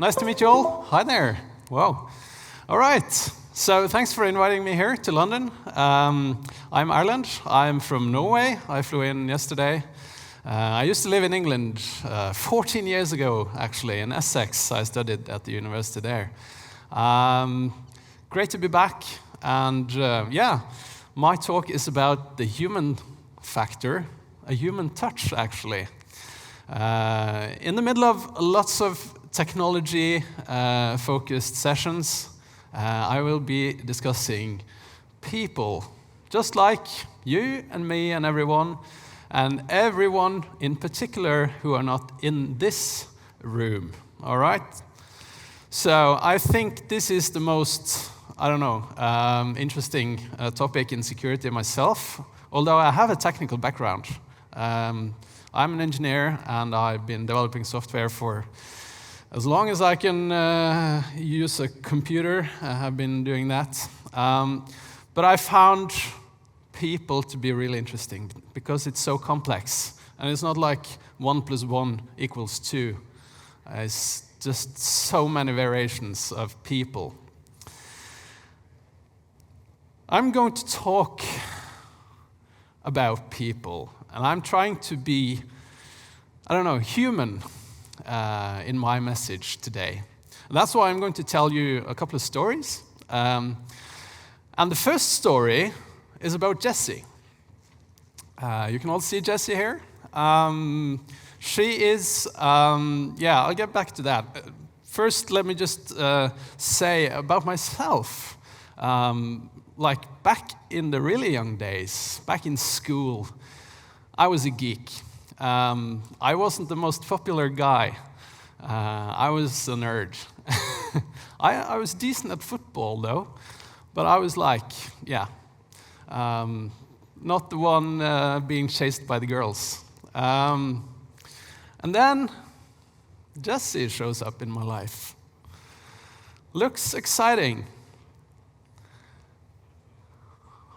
Nice to meet you all. Hi there. Wow. All right. So thanks for inviting me here to London. I'm Erlend. I'm from Norway. I flew in yesterday. I used to live in England 14 years ago, actually, in Essex. I studied at the university there. Great to be back. And my talk is about the human factor, a human touch, actually. In the middle of lots of technology-focused sessions, I will be discussing people, just like you and me and everyone in particular who are not in this room, all right? So I think this is the most, interesting topic in security myself, although I have a technical background. I'm an engineer, and I've been developing software for as long as I can use a computer. I have been doing that. But I found people to be really interesting because it's so complex. And it's not like 1 + 1 = 2. It's just so many variations of people. I'm going to talk about people, and I'm trying to be, human in my message today. And that's why I'm going to tell you a couple of stories. And the first story is about Jessie. You can all see Jessie here. She is, I'll get back to that. First, let me just say about myself. Back in the really young days, back in school, I was a geek. I wasn't the most popular guy. I was a nerd. I was decent at football, though, but I was not the one being chased by the girls. And then Jessie shows up in my life. Looks exciting.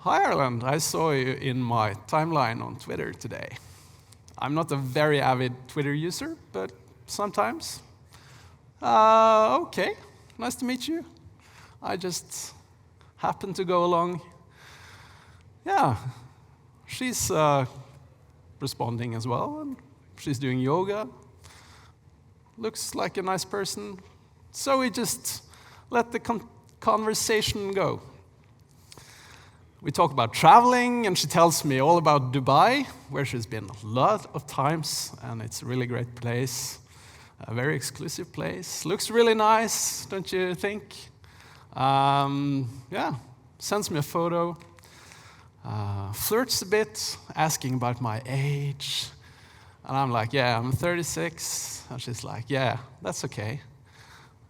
Hi, Erlend. I saw you in my timeline on Twitter today. I'm not a very avid Twitter user, but sometimes. Okay, nice to meet you. I just happened to go along. Yeah, she's responding as well, and she's doing yoga. Looks like a nice person. So we just let the conversation go. We talk about traveling, and she tells me all about Dubai, where she's been a lot of times, and it's a really great place, a very exclusive place. Looks really nice, don't you think? Sends me a photo, flirts a bit, asking about my age, and I'm like, yeah, I'm 36, and she's like, yeah, that's okay.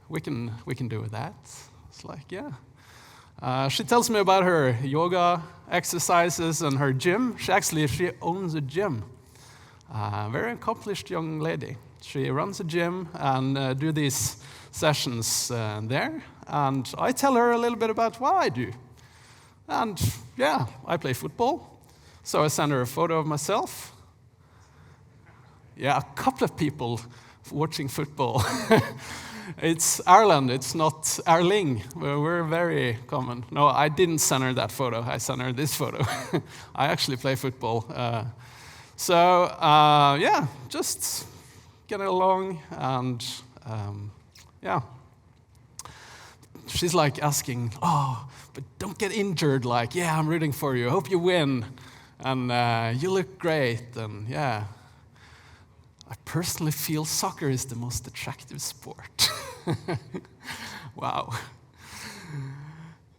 We can do with that. It's like, yeah. She tells me about her yoga exercises and her gym. She owns a gym. Very accomplished young lady. She runs a gym and do these sessions there. And I tell her a little bit about what I do. And I play football. So I send her a photo of myself. Yeah, a couple of people watching football. It's Erlend, it's not Erling. We're very common. No, I didn't send her that photo. I sent her this photo. I actually play football. Just getting along, and she's like asking, but don't get injured. I'm rooting for you. Hope you win. And you look great. And I personally feel soccer is the most attractive sport. Wow.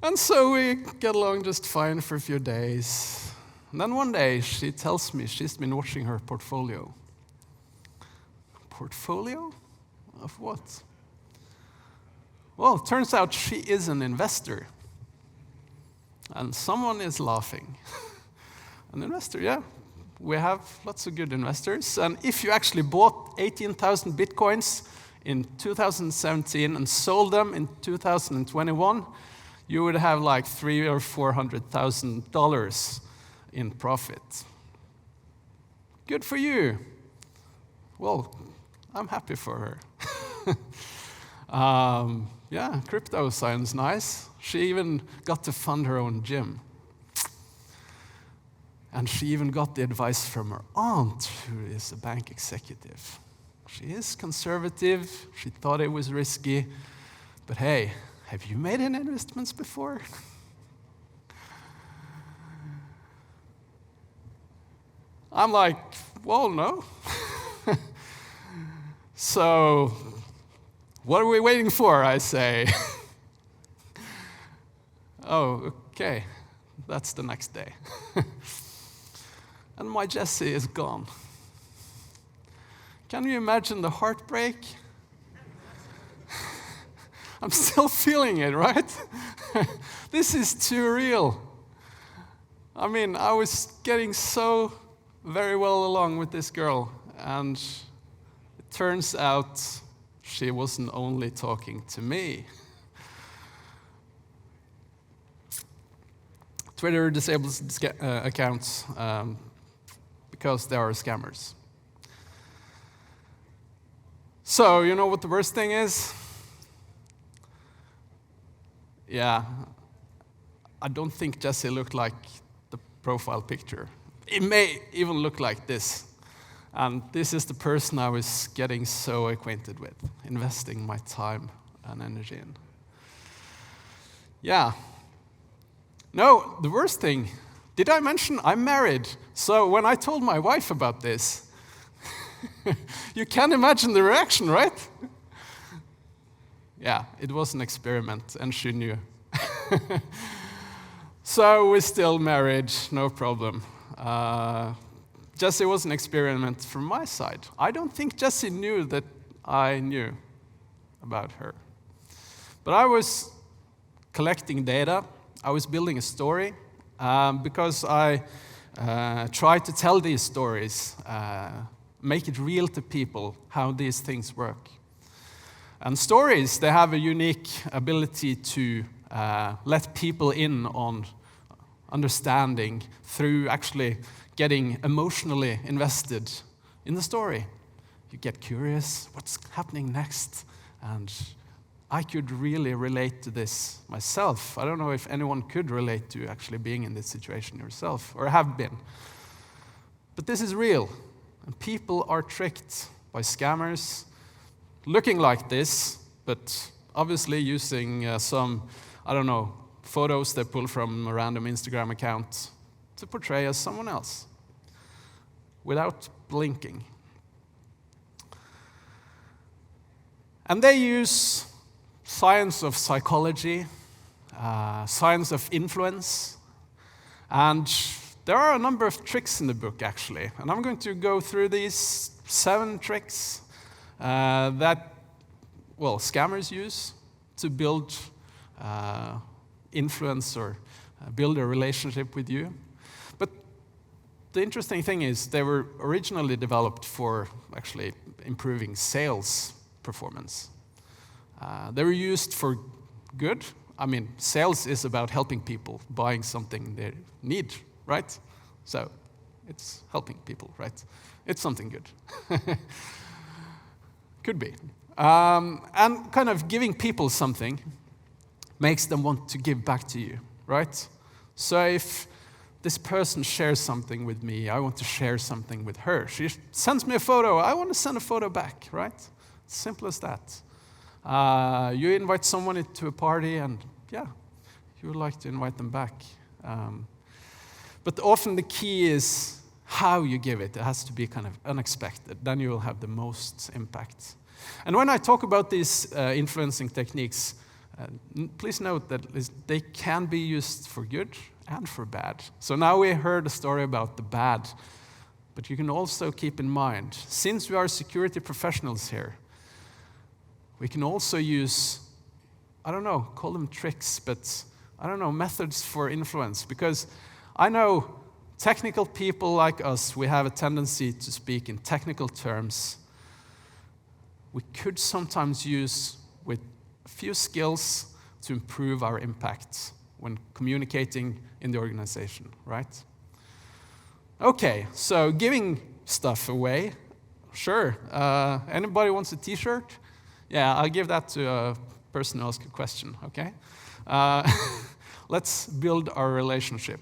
And so we get along just fine for a few days. And then one day she tells me she's been watching her portfolio. Portfolio? Of what? Well, it turns out she is an investor. And someone is laughing. An investor, yeah. We have lots of good investors. And if you actually bought 18,000 bitcoins in 2017 and sold them in 2021, you would have like $300,000 or $400,000 in profit. Good for you. Well, I'm happy for her. Yeah, crypto sounds nice. She even got to fund her own gym. And she even got the advice from her aunt, who is a bank executive. She is conservative. She thought it was risky. But hey, have you made any investments before? I'm like, well, no. So, what are we waiting for, I say? Oh, okay. That's the next day. And my Jesse is gone. Can you imagine the heartbreak? I'm still feeling it, right? This is too real. I mean, I was getting so very well along with this girl, and it turns out she wasn't only talking to me. Twitter disables accounts because they are scammers. So, you know what the worst thing is? Yeah, I don't think Jesse looked like the profile picture. It may even look like this. And this is the person I was getting so acquainted with, investing my time and energy in. Yeah. No, the worst thing, did I mention I'm married? So when I told my wife about this, you can imagine the reaction, right? Yeah, it was an experiment, and she knew. So we're still married, no problem. Jesse was an experiment from my side. I don't think Jesse knew that I knew about her. But I was collecting data. I was building a story because I try to tell these stories, make it real to people how these things work. And stories, they have a unique ability to let people in on understanding through actually getting emotionally invested in the story. You get curious, what's happening next? And I could really relate to this myself. I don't know if anyone could relate to actually being in this situation yourself, or have been. But this is real, and people are tricked by scammers looking like this, but obviously using some, I don't know, photos they pull from a random Instagram account to portray as someone else without blinking. And they use science of psychology, science of influence, and there are a number of tricks in the book, actually. And I'm going to go through these 7 tricks that, well, scammers use to build influence or build a relationship with you. But the interesting thing is they were originally developed for actually improving sales performance. They were used for good. I mean, sales is about helping people buying something they need, right? So it's helping people, right? It's something good. Could be. And kind of giving people something makes them want to give back to you, right? So if this person shares something with me, I want to share something with her. She sends me a photo, I want to send a photo back, right? Simple as that. You invite someone to a party, and yeah, you would like to invite them back. But often the key is how you give it. It has to be kind of unexpected. Then you will have the most impact. And when I talk about these influencing techniques, please note that they can be used for good and for bad. So now we heard a story about the bad, but you can also keep in mind, since we are security professionals here, we can also use, I don't know, call them tricks, but I don't know, methods for influence. Because I know technical people like us, we have a tendency to speak in technical terms. We could sometimes use with a few skills to improve our impact when communicating in the organization, right? Okay, so giving stuff away, sure. Anybody wants a t-shirt? Yeah, I'll give that to a person who asks a question, okay? Let's build our relationship.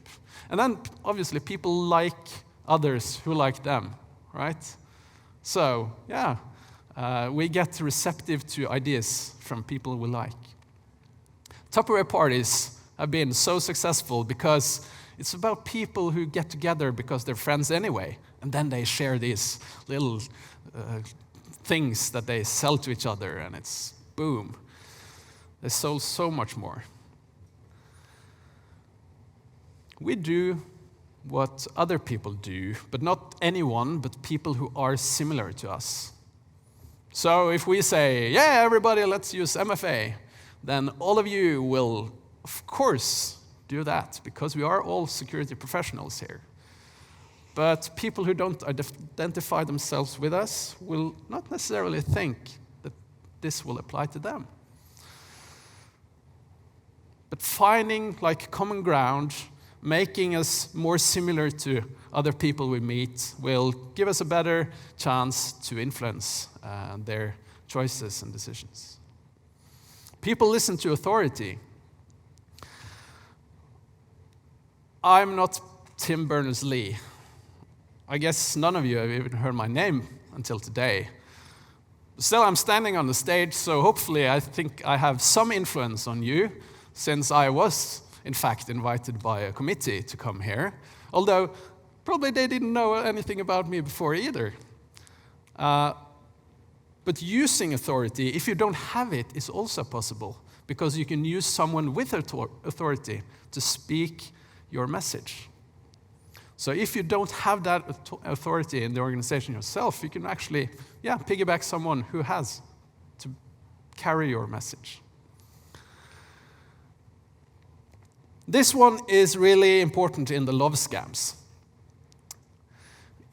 And then, obviously, people like others who like them, right? So, yeah, we get receptive to ideas from people we like. Tupperware parties have been so successful because it's about people who get together because they're friends anyway, and then they share these little things that they sell to each other, and it's boom. They sell so much more. We do what other people do, but not anyone, but people who are similar to us. So if we say, yeah, everybody, let's use MFA, then all of you will, of course, do that, because we are all security professionals here. But people who don't identify themselves with us will not necessarily think that this will apply to them. But finding like common ground, making us more similar to other people we meet, will give us a better chance to influence their choices and decisions. People listen to authority. I'm not Tim Berners-Lee. I guess none of you have even heard my name until today. Still, I'm standing on the stage, so hopefully I think I have some influence on you, since I was, in fact, invited by a committee to come here, although probably they didn't know anything about me before either. But using authority, if you don't have it, is also possible, because you can use someone with authority to speak your message. So if you don't have that authority in the organization yourself, you can actually, piggyback someone who has to carry your message. This one is really important in the love scams.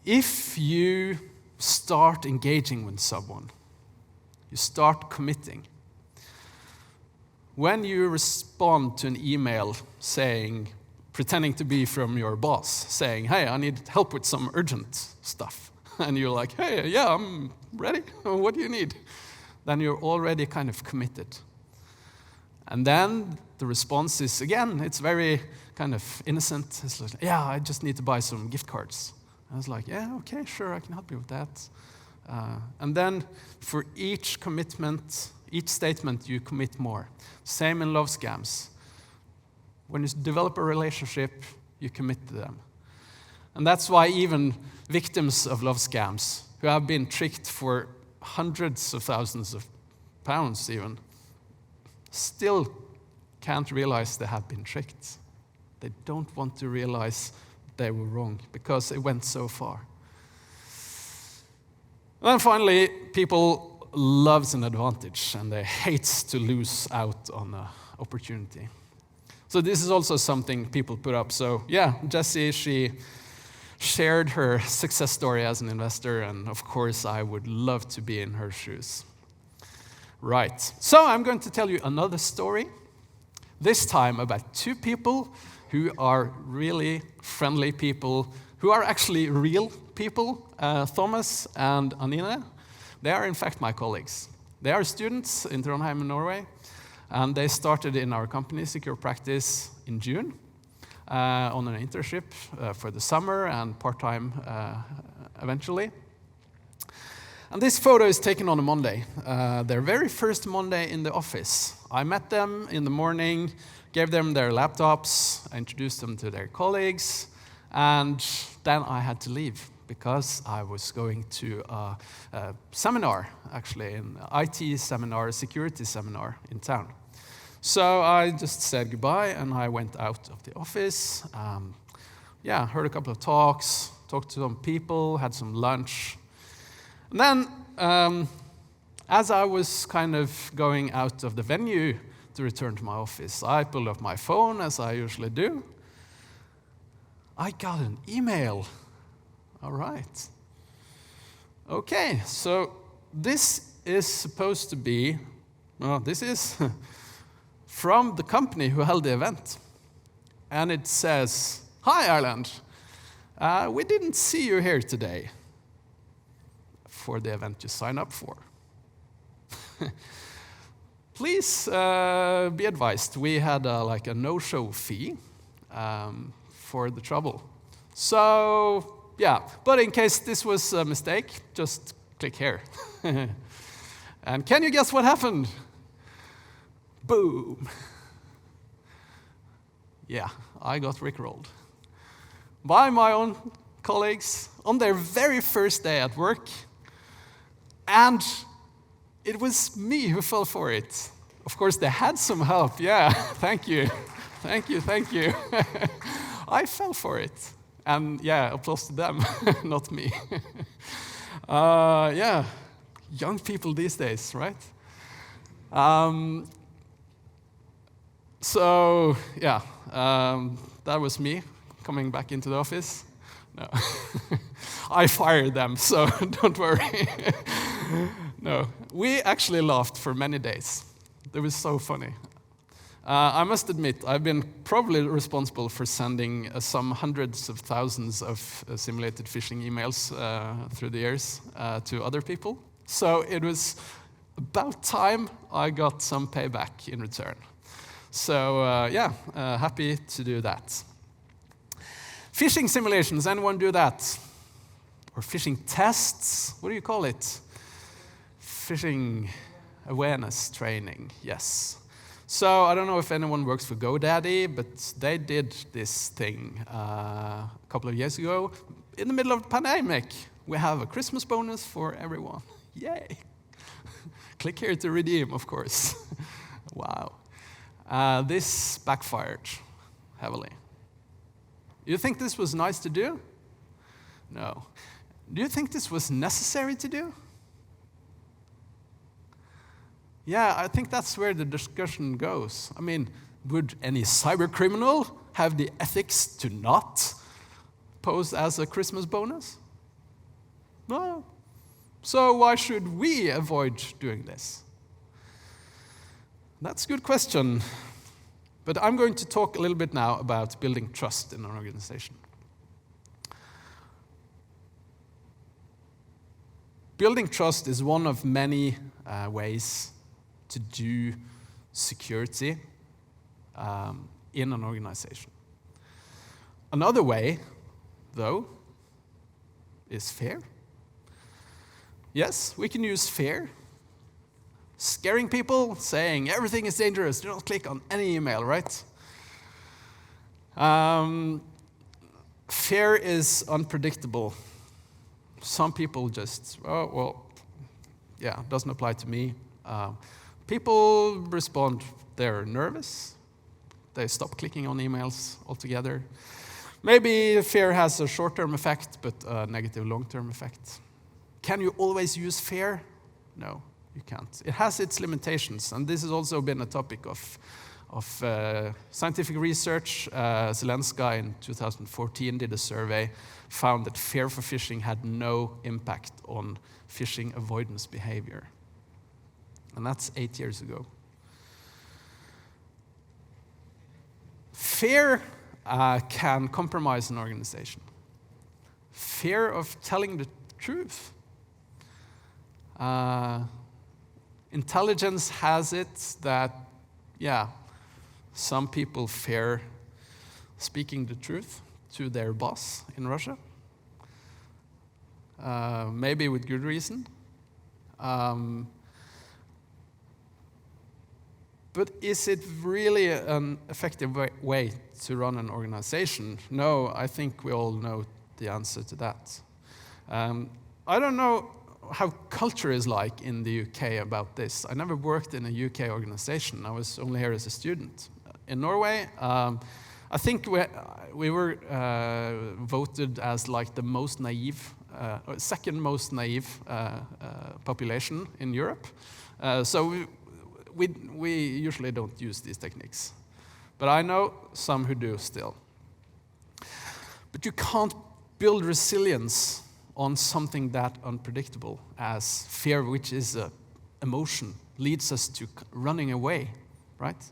If you start engaging with someone, you start committing. When you respond to an email pretending to be from your boss, saying, hey, I need help with some urgent stuff, and you're like, hey, yeah, I'm ready, what do you need? Then you're already kind of committed. And then the response is, again, it's very kind of innocent. It's like, yeah, I just need to buy some gift cards. I was like, yeah, okay, sure, I can help you with that. And then for each commitment, each statement, you commit more. Same in love scams. When you develop a relationship, you commit to them. And that's why even victims of love scams, who have been tricked for hundreds of thousands of pounds even, still can't realize they have been tricked. They don't want to realize they were wrong because it went so far. And then finally, people love an advantage and they hate to lose out on an opportunity. So this is also something people put up. So yeah, Jessie, she shared her success story as an investor, and of course I would love to be in her shoes. Right, so I'm going to tell you another story, this time about two people who are really friendly people, who are actually real people, Thomas and Anine. They are in fact my colleagues. They are students in Trondheim, Norway, and they started in our company, Secure Practice, in June on an internship for the summer and part-time eventually. And this photo is taken on a Monday, their very first Monday in the office. I met them in the morning, gave them their laptops, I introduced them to their colleagues, and then I had to leave because I was going to a seminar, actually, an IT seminar, a security seminar in town. So I just said goodbye, and I went out of the office. Heard a couple of talks, talked to some people, had some lunch. And then, as I was kind of going out of the venue to return to my office, I pulled up my phone, as I usually do. I got an email. All right. Okay, so this is supposed to be, this is from the company who held the event. And it says, hi, Erlend. We didn't see you here today for the event you signed up for. Please be advised, we had like a no-show fee for the trouble. So, yeah, but in case this was a mistake, just click here. And can you guess what happened? Boom. Yeah, I got rickrolled by my own colleagues on their very first day at work, and it was me who fell for it. Of course, they had some help. Yeah, thank you. Thank you, thank you. I fell for it. And yeah, applause to them, not me. Yeah, young people these days, right? So, yeah, that was me coming back into the office. No, I fired them, so don't worry. No, we actually laughed for many days. It was so funny. I must admit, I've been probably responsible for sending some hundreds of thousands of simulated phishing emails through the years to other people. So it was about time I got some payback in return. So yeah, happy to do that. Phishing simulations, anyone do that? Or phishing tests, what do you call it? Phishing awareness training, yes. So I don't know if anyone works for GoDaddy, but they did this thing a couple of years ago. In the middle of the pandemic, we have a Christmas bonus for everyone. Yay! Click here to redeem, of course. Wow. This backfired heavily. You think this was nice to do? No. Do you think this was necessary to do? Yeah, I think that's where the discussion goes. I mean, would any cyber criminal have the ethics to not pose as a Christmas bonus? No. So why should we avoid doing this? That's a good question. But I'm going to talk a little bit now about building trust in an organization. Building trust is one of many ways to do security in an organization. Another way, though, is fear. Yes, we can use fear. Scaring people, saying everything is dangerous, do not click on any email, right? Fear is unpredictable. Some people just, oh, well, yeah, doesn't apply to me. People respond, they're nervous. They stop clicking on emails altogether. Maybe fear has a short-term effect, but a negative long-term effect. Can you always use fear? No, you can't. It has its limitations, and this has also been a topic of scientific research. Zelenska in 2014 did a survey, found that fear for phishing had no impact on phishing avoidance behavior. And that's 8 years ago. Fear can compromise an organization. Fear of telling the truth. Intelligence has it that, yeah, some people fear speaking the truth to their boss in Russia. Maybe with good reason. But is it really an effective way to run an organization? No, I think we all know the answer to that. I don't know how culture is like in the UK about this. I never worked in a UK organization. I was only here as a student. In Norway, I think we were voted as like the most naive, second most naive population in Europe. So we usually don't use these techniques. But I know some who do still. But you can't build resilience on something that unpredictable as fear, which is an emotion, leads us to running away, right?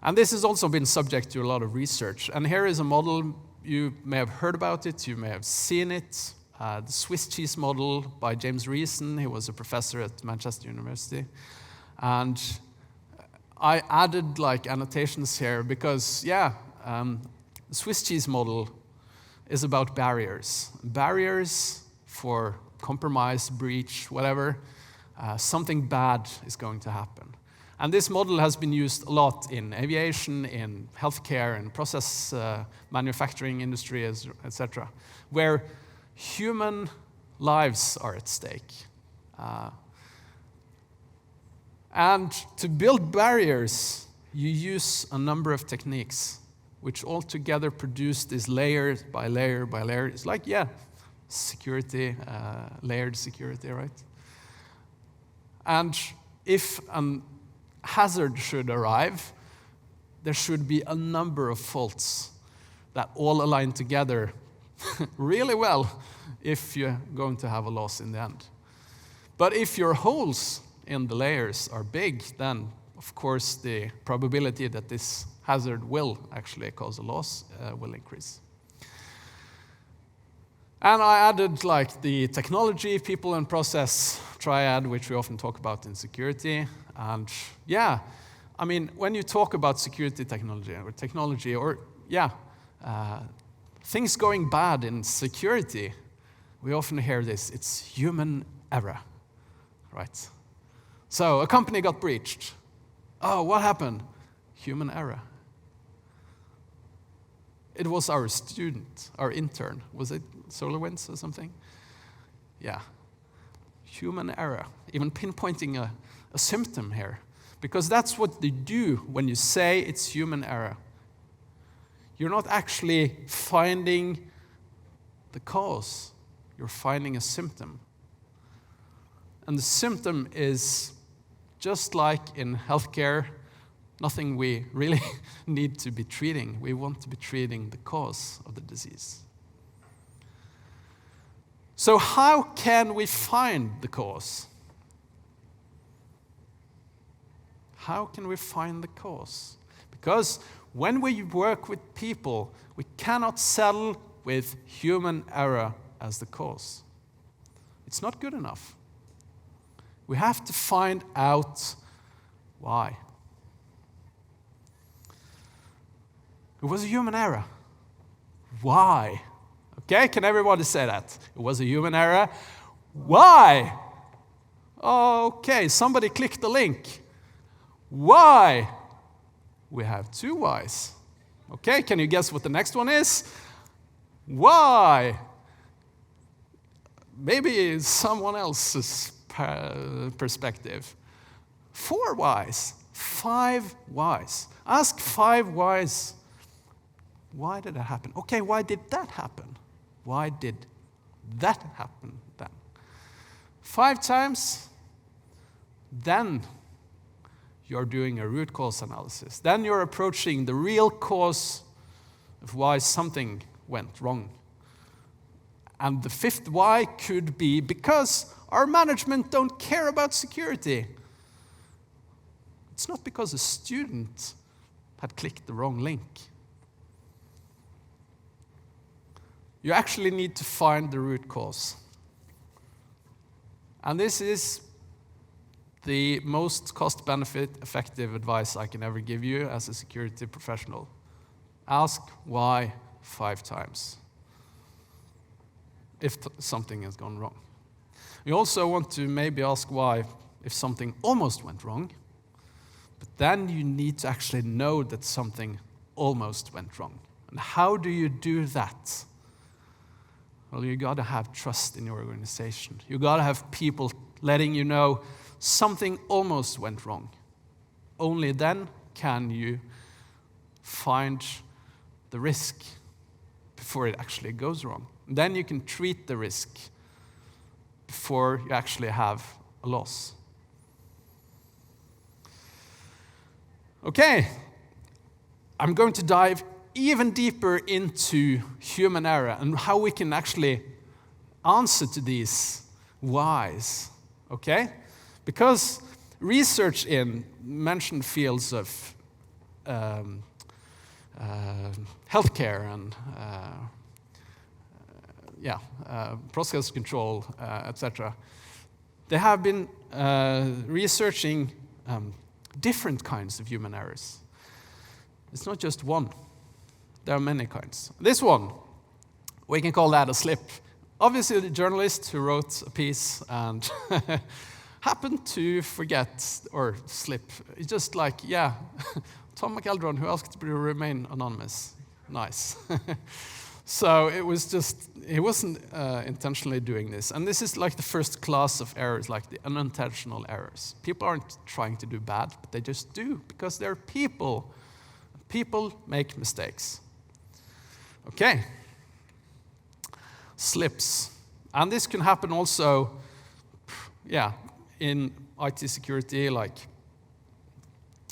And this has also been subject to a lot of research. And here is a model, you may have heard about it, you may have seen it. the Swiss cheese model by James Reason. He was a professor at Manchester University. And I added like annotations here because, the Swiss cheese model is about barriers. Barriers for compromise, breach, whatever. Something bad is going to happen. And this model has been used a lot in aviation, in healthcare, and process manufacturing industry, etc., where human lives are at stake. And to build barriers, you use a number of techniques, which altogether produce this layer by layer by layer. It's like, security, layered security, right? And if a hazard should arrive, there should be a number of faults that all align together really well if you're going to have a loss in the end. But if your holes in the layers are big, then of course the probability that this hazard will actually cause a loss will increase. And I added like the technology, people, and process triad, which we often talk about in security. And when you talk about security technology or things going bad in security, we often hear this, it's human error, right? So a company got breached. Oh, what happened? Human error. It was our student, our intern. Was it SolarWinds or something? Yeah. Human error. Even pinpointing a symptom here. Because that's what they do when you say it's human error. You're not actually finding the cause. You're finding a symptom. And the symptom is just like in healthcare, nothing we really need to be treating. We want to be treating the cause of the disease. So how can we find the cause? How can we find the cause? Because when we work with people, we cannot settle with human error as the cause. It's not good enough. We have to find out why. It was a human error. Why? Okay, can everybody say that? It was a human error. Why? Okay, somebody click the link. Why? We have two whys. Okay, can you guess what the next one is? Why? Maybe someone else's perspective. 4 whys. 5 whys. Ask 5 whys. Why did it happen? Okay, why did that happen? Why did that happen then? 5 times, then you're doing a root cause analysis. Then you're approaching the real cause of why something went wrong. And the 5th why could be because our management don't care about security. It's not because a student had clicked the wrong link. You actually need to find the root cause. And this is the most cost-benefit effective advice I can ever give you as a security professional. Ask why 5 times if something has gone wrong. You also want to maybe ask why if something almost went wrong, but then you need to actually know that something almost went wrong. And how do you do that? Well, you got to have trust in your organization. You got to have people letting you know something almost went wrong. Only then can you find the risk before it actually goes wrong. Then you can treat the risk before you actually have a loss. Okay, I'm going to dive even deeper into human error and how we can actually answer to these whys, okay? Because research in mentioned fields of healthcare and process control, etc. They have been researching different kinds of human errors. It's not just one. There are many kinds. This one, we can call that a slip. Obviously, the journalist who wrote a piece and happened to forget or slip. It's just like, yeah, Tom McEldrawn, who asked to remain anonymous. Nice. So it was just, he wasn't intentionally doing this. And this is like the first class of errors, like the unintentional errors. People aren't trying to do bad, but they just do, because they're people. People make mistakes. Okay. Slips. And this can happen also, in IT security, like,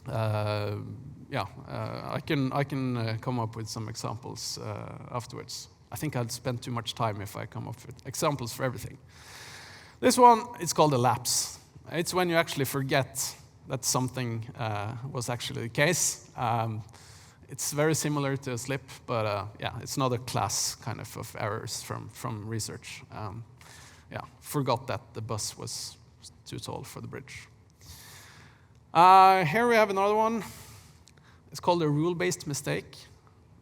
I can come up with some examples afterwards. I think I'd spend too much time if I come up with examples for everything. This one, it's called a lapse. It's when you actually forget that something was actually the case. It's very similar to a slip, but it's another class kind of errors from research. Forgot that the bus was too tall for the bridge. Here we have another one. It's called a rule-based mistake.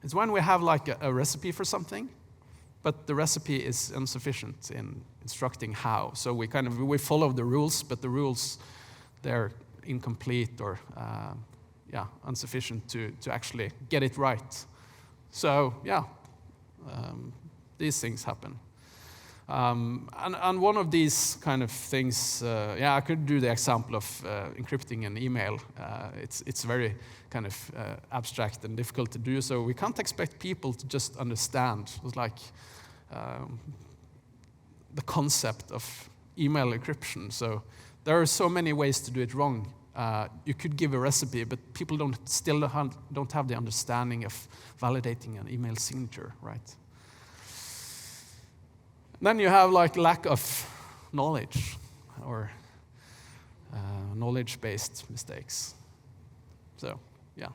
It's when we have like a recipe for something, but the recipe is insufficient in instructing how. So we follow the rules, but the rules, they're incomplete or insufficient to actually get it right. So these things happen. And one of these kind of things, I could do the example of encrypting an email. It's very kind of abstract and difficult to do, so we can't expect people to just understand. It's like the concept of email encryption. So there are so many ways to do it wrong. You could give a recipe, but people don't have the understanding of validating an email signature, right? Then you have like lack of knowledge or knowledge-based mistakes. So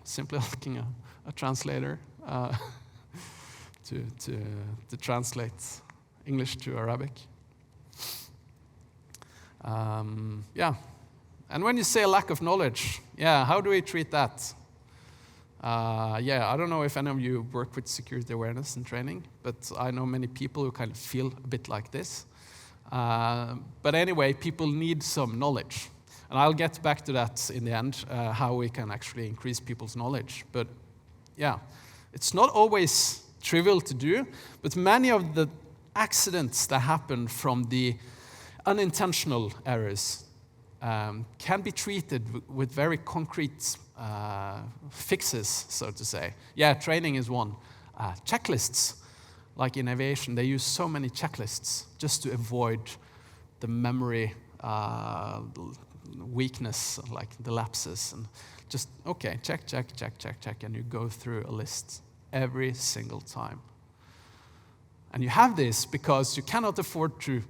simply asking a translator to translate English to Arabic. And when you say a lack of knowledge, how do we treat that? I don't know if any of you work with security awareness and training, but I know many people who kind of feel a bit like this. But anyway, people need some knowledge. And I'll get back to that in the end, how we can actually increase people's knowledge. But it's not always trivial to do, but many of the accidents that happen from the unintentional errors can be treated with very concrete fixes, so to say. Training is one. Checklists, like in aviation, they use so many checklists just to avoid the memory weakness, like the lapses, and just, okay, check, and you go through a list every single time. And you have this because you cannot afford to,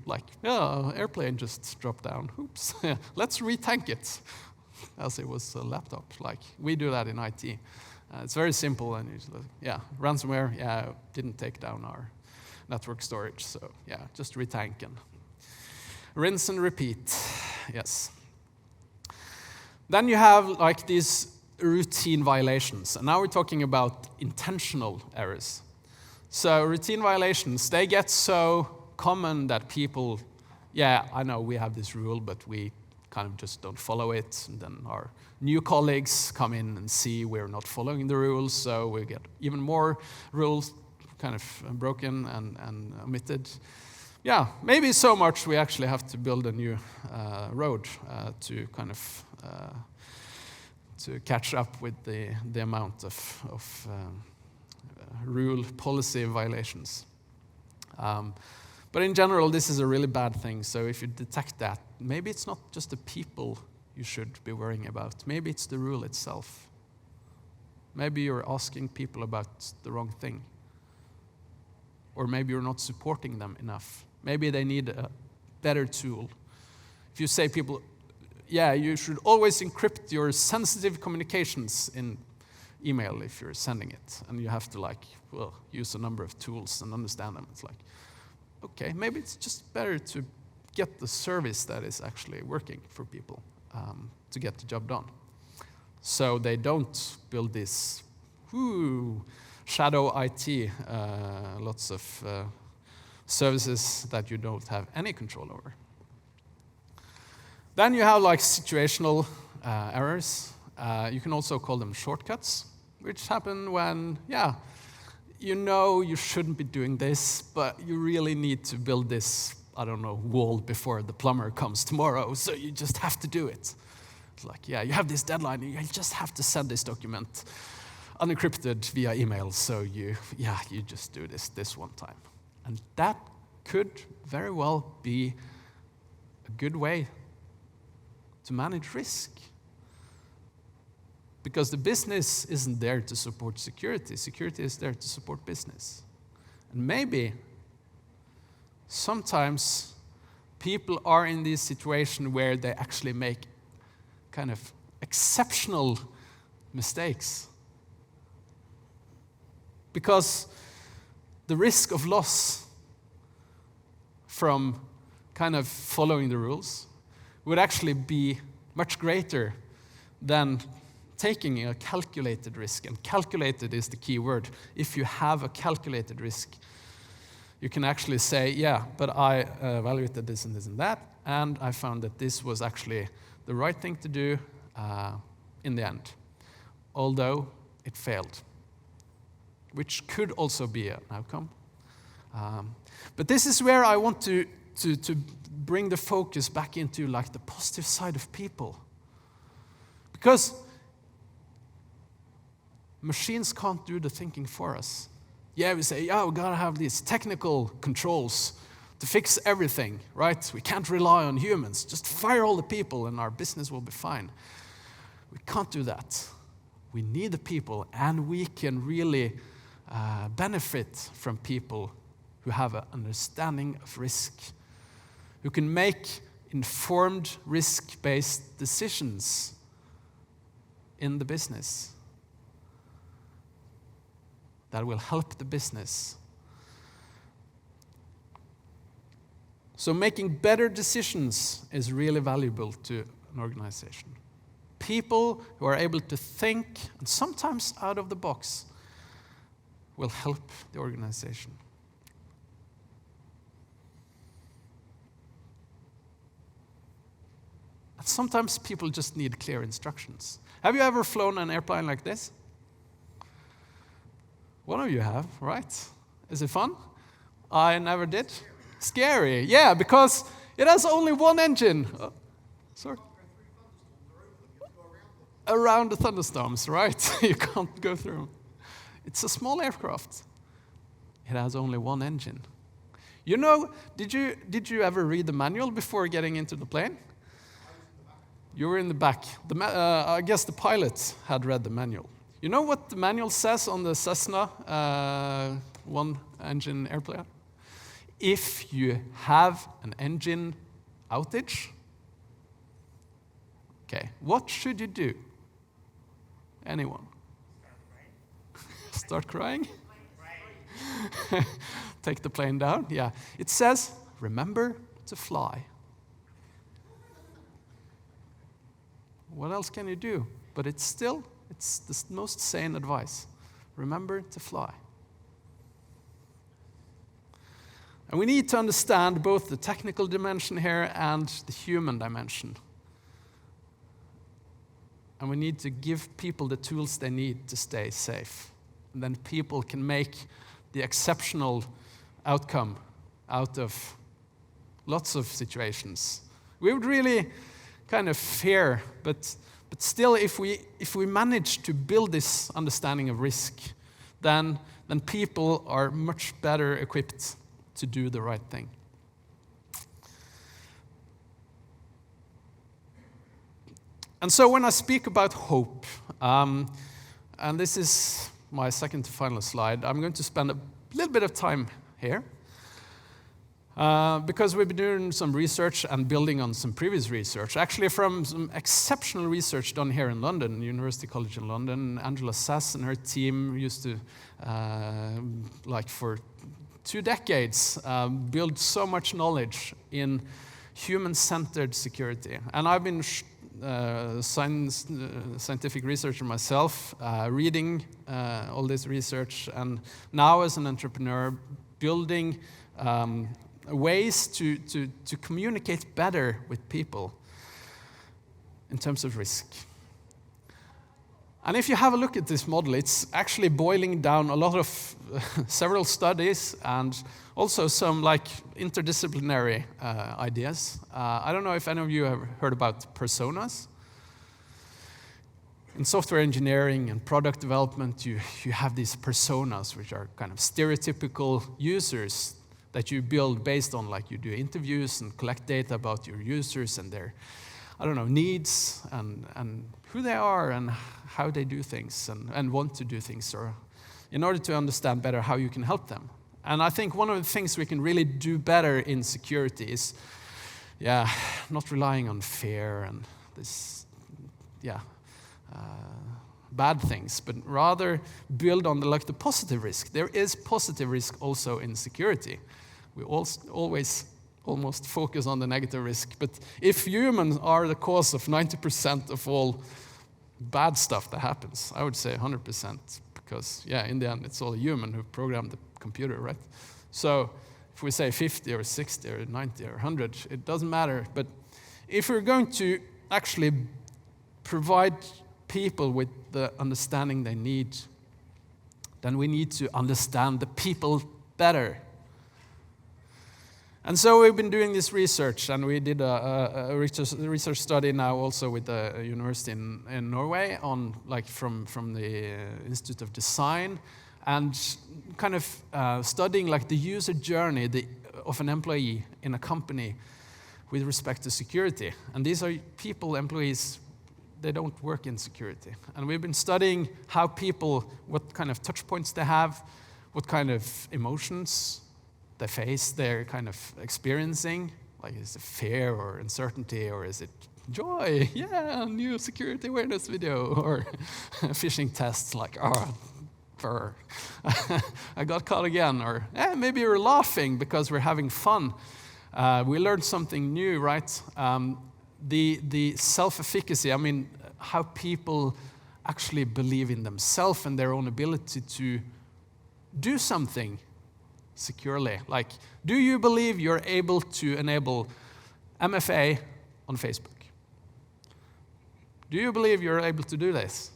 airplane just dropped down. Oops, let's retank it, as it was a laptop. Like, we do that in IT. It's very simple, and ransomware, didn't take down our network storage, so just retank and rinse and repeat, yes. Then you have like these routine violations, and now we're talking about intentional errors. So routine violations, they get so common that people, I know we have this rule, but we kind of just don't follow it. And then our new colleagues come in and see we're not following the rules, so we get even more rules kind of broken and omitted. Maybe so much we actually have to build a new road to kind of to catch up with the amount of rule policy violations. But in general, this is a really bad thing. So if you detect that, maybe it's not just the people you should be worrying about. Maybe it's the rule itself. Maybe you're asking people about the wrong thing. Or maybe you're not supporting them enough. Maybe they need a better tool. If you say people, you should always encrypt your sensitive communications in email if you're sending it, and you have to use a number of tools and understand them. It's like, okay, maybe it's just better to get the service that is actually working for people to get the job done. So they don't build this shadow IT, lots of services that you don't have any control over. Then you have like situational errors. You can also call them shortcuts, which happen when, you know you shouldn't be doing this, but you really need to build this, I don't know, wall before the plumber comes tomorrow, so you just have to do it. It's like, you have this deadline, you just have to send this document unencrypted via email, so you just do this one time. And that could very well be a good way to manage risk. Because the business isn't there to support security. Security is there to support business. And maybe sometimes people are in this situation where they actually make kind of exceptional mistakes. Because the risk of loss from kind of following the rules would actually be much greater than taking a calculated risk. And calculated is the key word. If you have a calculated risk, you can actually say, but I evaluated this and this and that, and I found that this was actually the right thing to do in the end, although it failed, which could also be an outcome. But this is where I want to bring the focus back into like the positive side of people. Because machines can't do the thinking for us. We say, we gotta have these technical controls to fix everything, right? We can't rely on humans. Just fire all the people and our business will be fine. We can't do that. We need the people, and we can really benefit from people who have an understanding of risk, who can make informed risk-based decisions in the business that will help the business. So making better decisions is really valuable to an organization. People who are able to think, and sometimes out of the box, will help the organization. And sometimes people just need clear instructions. Have you ever flown an airplane like this? One of you have, right? Is it fun? I never did. Scary, because it has only one engine. Sorry. Around the thunderstorms, right? You can't go through. It's a small aircraft. It has only one engine. You know, did you ever read the manual before getting into the plane? You were in the back. I guess the pilot had read the manual. You know what the manual says on the Cessna one-engine airplane? If you have an engine outage, what should you do? Anyone? Start crying? Take the plane down? It says, remember to fly. What else can you do? But it's the most sane advice. Remember to fly. And we need to understand both the technical dimension here and the human dimension. And we need to give people the tools they need to stay safe. And then people can make the exceptional outcome out of lots of situations. We would really kind of fear, but still, if we manage to build this understanding of risk, then people are much better equipped to do the right thing. And so when I speak about hope, and this is my second to final slide, I'm going to spend a little bit of time here. Because we've been doing some research and building on some previous research, actually from some exceptional research done here in London, University College in London. Angela Sass and her team used to, for 2 decades, built so much knowledge in human-centered security. And I've been scientific researcher myself, reading all this research, and now as an entrepreneur, building ways to communicate better with people in terms of risk. And if you have a look at this model, it's actually boiling down a lot of several studies and also some interdisciplinary ideas. I don't know if any of you have heard about personas. In software engineering and product development, you have these personas, which are kind of stereotypical users that you build based on, you do interviews and collect data about your users and their, needs and who they are and how they do things and want to do things, or in order to understand better how you can help them. And I think one of the things we can really do better in security is, not relying on fear and this, bad things, but rather build on the positive risk. There is positive risk also in security. We always almost focus on the negative risk, but if humans are the cause of 90% of all bad stuff that happens, I would say 100%, because in the end it's all a human who programmed the computer, right? So if we say 50 or 60 or 90 or 100, it doesn't matter. But if we're going to actually provide people with the understanding they need, then we need to understand the people better. And so we've been doing this research, and we did a research study now also with the university in Norway on from the Institute of Design, and kind of studying the user journey of an employee in a company with respect to security. And these are people, employees, they don't work in security. And we've been studying how people, what kind of touch points they have, what kind of emotions they face, they're kind of experiencing. Is it fear or uncertainty, or is it joy? Yeah, new security awareness video, or phishing tests I got caught again, or maybe we're laughing because we're having fun. We learned something new, right? The self-efficacy, how people actually believe in themselves and their own ability to do something securely. Do you believe you're able to enable MFA on Facebook? Do you believe you're able to do this?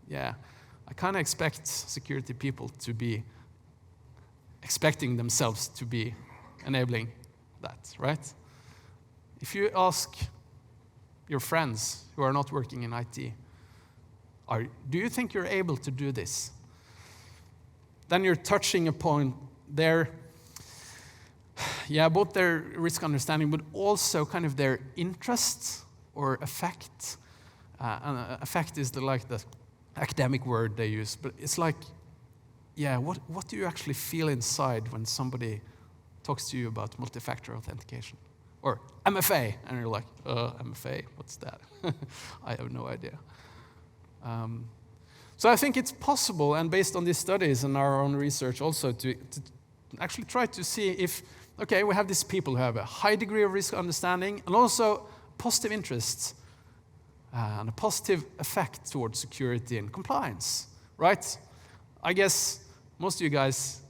Yeah. I kind of expect security people to be expecting themselves to be enabling that, right? If you ask your friends who are not working in IT, do you think you're able to do this? Then you're touching upon both their risk understanding, but also kind of their interest or affect. Affect is the academic word they use, but it's what do you actually feel inside when somebody talks to you about multi-factor authentication? Or MFA, and you're like, MFA, what's that? I have no idea. So I think it's possible, and based on these studies and our own research also, to actually try to see if, we have these people who have a high degree of risk understanding and also positive interests and a positive effect towards security and compliance, right? I guess most of you guys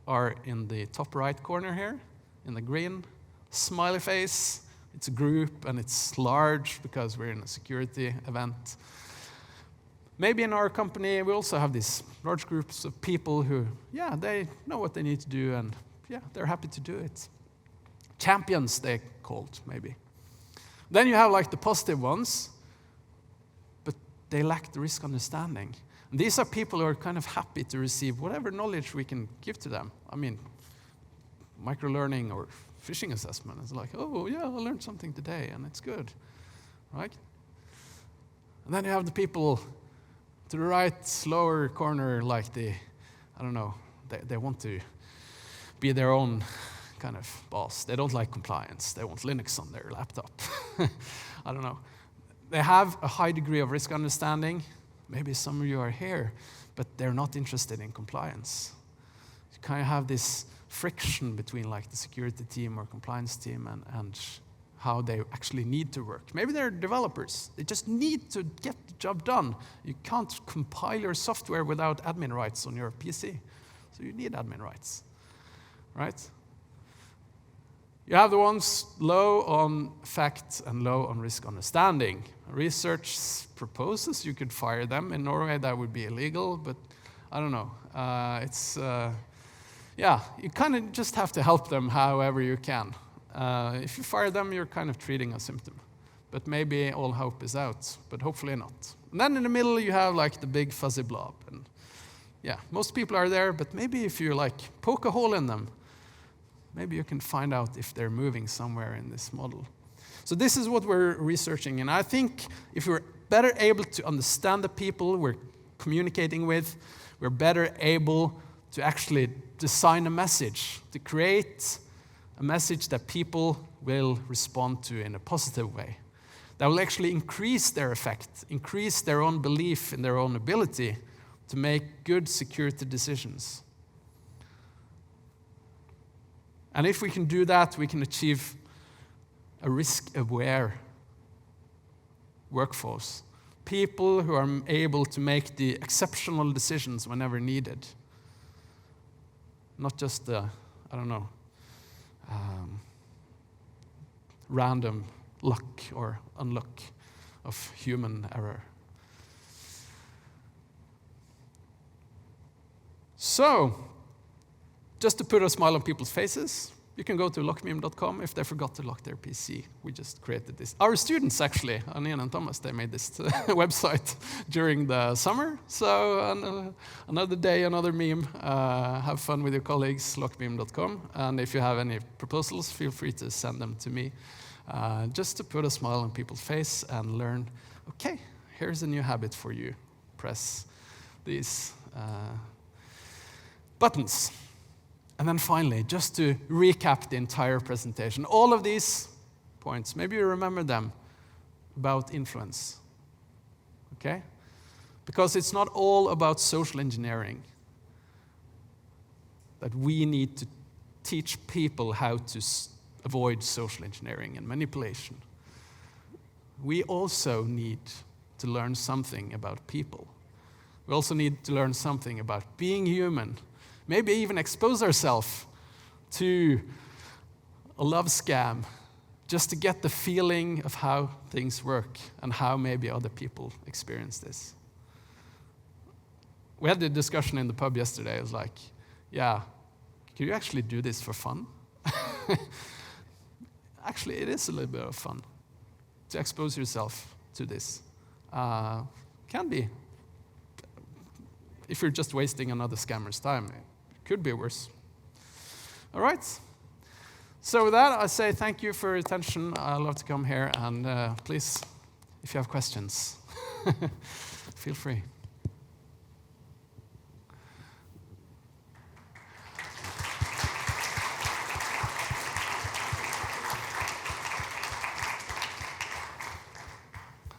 are in the top right corner here, in the green smiley face. It's a group and it's large because we're in a security event. Maybe in our company we also have these large groups of people who, they know what they need to do and they're happy to do it. Champions, they're called, maybe. Then you have the positive ones, but they lack the risk understanding. And these are people who are kind of happy to receive whatever knowledge we can give to them. Microlearning or phishing assessment is I learned something today and it's good, right? And then you have the people to the right, lower corner, they want to be their own kind of boss. They don't like compliance. They want Linux on their laptop. I don't know. They have a high degree of risk understanding. Maybe some of you are here, but they're not interested in compliance. You kind of have this friction between like the security team or compliance team and how they actually need to work. Maybe they're developers. They just need to get the job done. You can't compile your software without admin rights on your PC. So you need admin rights, right? You have the ones low on fact and low on risk understanding. Research proposes you could fire them. In Norway, that would be illegal, but I don't know. Yeah, you kind of just have to help them however you can. If you fire them, you're kind of treating a symptom. But maybe all hope is out, but hopefully not. And then in the middle, you have like the big fuzzy blob. And yeah, most people are there, but maybe if you like poke a hole in them, maybe you can find out if they're moving somewhere in this model. So this is what we're researching. And I think if we're better able to understand the people we're communicating with, we're better able to actually design a message, to create a message that people will respond to in a positive way. That will actually increase their effect, increase their own belief in their own ability to make good security decisions. And if we can do that, we can achieve a risk-aware workforce. People who are able to make the exceptional decisions whenever needed. Not just the, I don't know, random luck or unluck of human error. So, just to put a smile on people's faces, you can go to lockmeme.com if they forgot to lock their PC. We just created this. Our students, actually, Anian and Thomas, they made this website during the summer. So another day, another meme. Have fun with your colleagues, lockmeme.com. And if you have any proposals, feel free to send them to me. Just to put a smile on people's face and learn, okay, here's a new habit for you. Press these buttons. And then finally, just to recap the entire presentation, all of these points, maybe you remember them, about influence, okay? Because it's not all about social engineering, that we need to teach people how to avoid social engineering and manipulation. We also need to learn something about people. We also need to learn something about being human. Maybe even expose ourselves to a love scam just to get the feeling of how things work and how maybe other people experience this. We had the discussion in the pub yesterday. It was like, yeah, can you actually do this for fun? Actually, it is a little bit of fun to expose yourself to this. Can be. If you're just wasting another scammer's time, could be worse. All right. So with that, I say thank you for your attention. I'd love to come here, and please, if you have questions, feel free.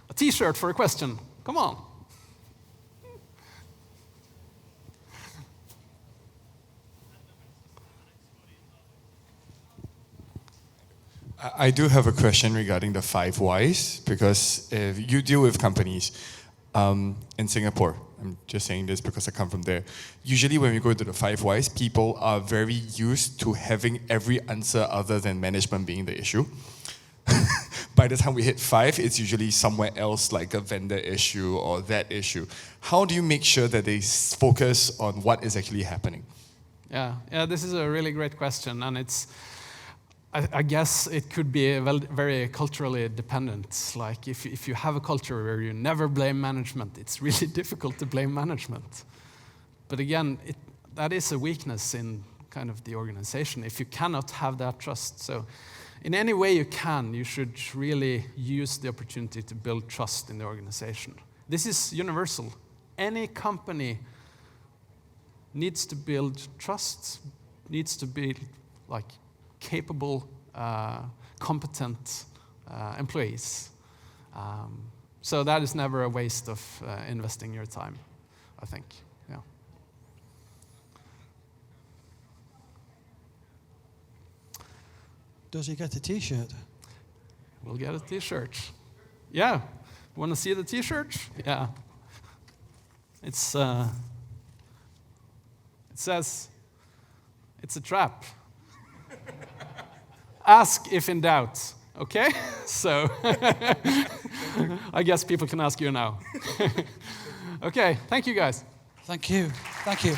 A T-shirt for a question. Come on. I do have a question regarding the 5 whys, because if you deal with companies in Singapore, I'm just saying this because I come from there, usually when we go to the 5 whys, people are very used to having every answer other than management being the issue. By the time we hit 5, it's usually somewhere else, like a vendor issue or that issue. How do you make sure that they focus on what is actually happening? Yeah, this is a really great question, and it's, I guess it could be very culturally dependent. Like if you have a culture where you never blame management, it's really difficult to blame management. But again, that is a weakness in kind of the organization if you cannot have that trust. So in any way you can, you should really use the opportunity to build trust in the organization. This is universal. Any company needs to build trust, needs to be like capable, competent employees. So that is never a waste of investing your time, I think. Yeah. Does he get a T-shirt? We'll get a T-shirt. Yeah. Want to see the T-shirt? Yeah. It says, it's a trap. Ask if in doubt. Okay? So, I guess people can ask you now. Okay, thank you guys. Thank you. Thank you.